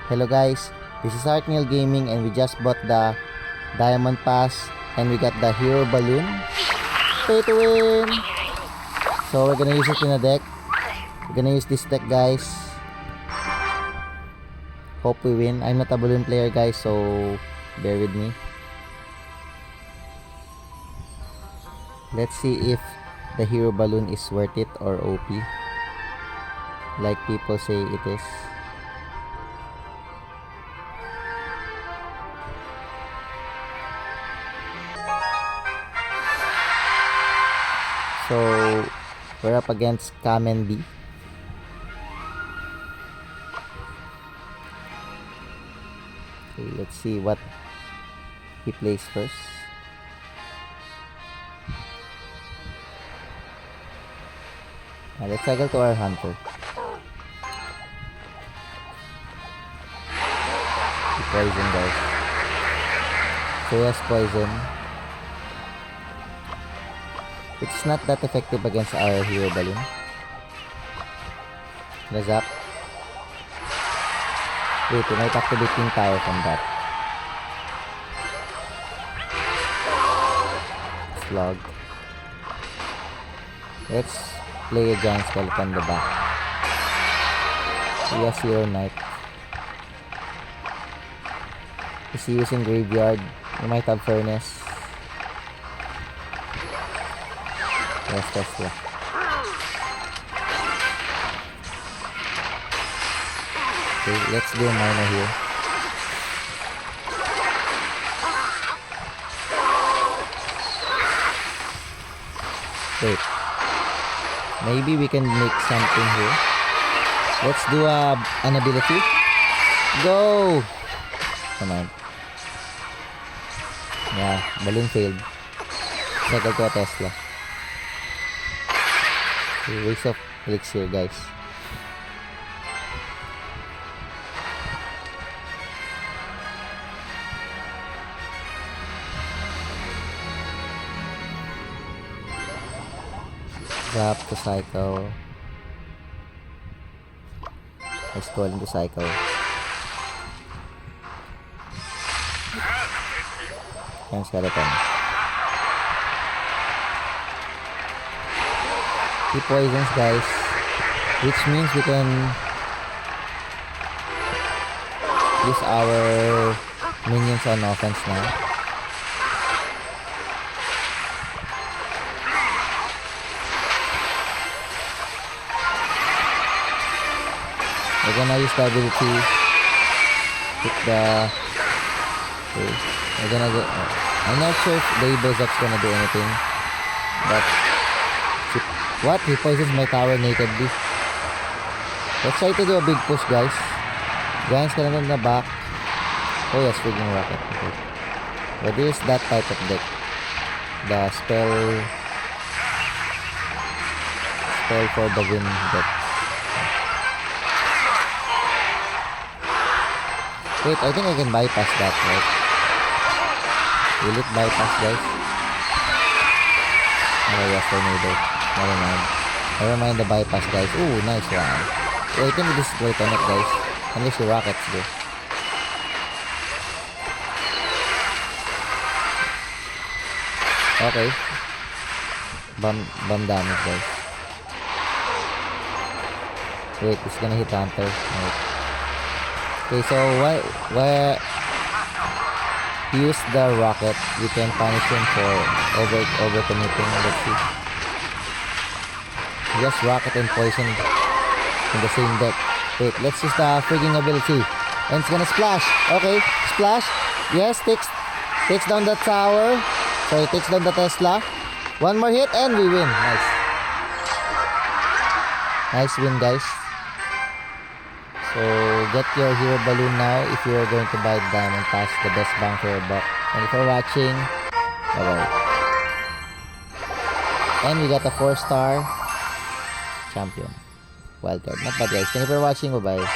Hello guys, this is Artneil Gaming and we just bought the Diamond Pass and we got the Hero Balloon. Pay to win! So we're gonna use it in a deck. We're gonna use this deck guys. Hope we win. I'm not a balloon player guys, so bear with me. Let's see if the Hero Balloon is worth it or OP, like people say it is. So we're up against Kamen D. Okay, let's see what he plays first. Let's cycle to our hunter. Poison guys. So yes, poison. It's not that effective against our Hero Balloon. Zap. Wait, we might activate King Tower from that. Slug. Let's play a Giant Skeleton on the back. Yes, Hero Knight. Is he using Graveyard? We might have Furnace. Yes, Tesla. Okay, let's do Miner here. Wait. Maybe we can make something here. Let's do an ability. Go! Come on. Yeah, balloon failed. Cycle to a Tesla. Okay, waste of elixir guys. Drop to cycle. Let's go into cycle. And skeleton. He poisons guys, which means we can use our minions on offense now. We're gonna use the ability. Pick the. Okay. We're gonna go. I'm not sure if the Evil Zap's gonna do anything, but what? He poisons my tower nakedly. Let's try to do a big push, guys. Giant Skeleton in the back. Oh yes, freaking rocket. Okay. But this is that type of deck. The spell for the win deck. Wait, I think I can bypass that, right? Will it bypass, guys? Oh yes, tornado. Never mind. Never mind the bypass, guys. Ooh, nice one. Wait, I think this will connect, guys. Unless the rockets do. Okay. Bomb damage, guys. Wait, it's gonna hit Hunter. Right. Okay, so where he used the rocket, we can punish him for overcommitting. Let's see. Just rocket and poison in the same deck. Wait, let's use the freaking ability. And it's gonna splash. Okay, splash. Yes, takes down the tower. Sorry, takes down the Tesla. One more hit and we win. Nice. Nice win, guys. So get your Hero Balloon now if you are going to buy Diamond Pass, the best bang for your buck. Thank you for watching. Bye bye. And we got a 4-star champion. Wildcard. Not bad guys. Thank you for watching. Bye bye.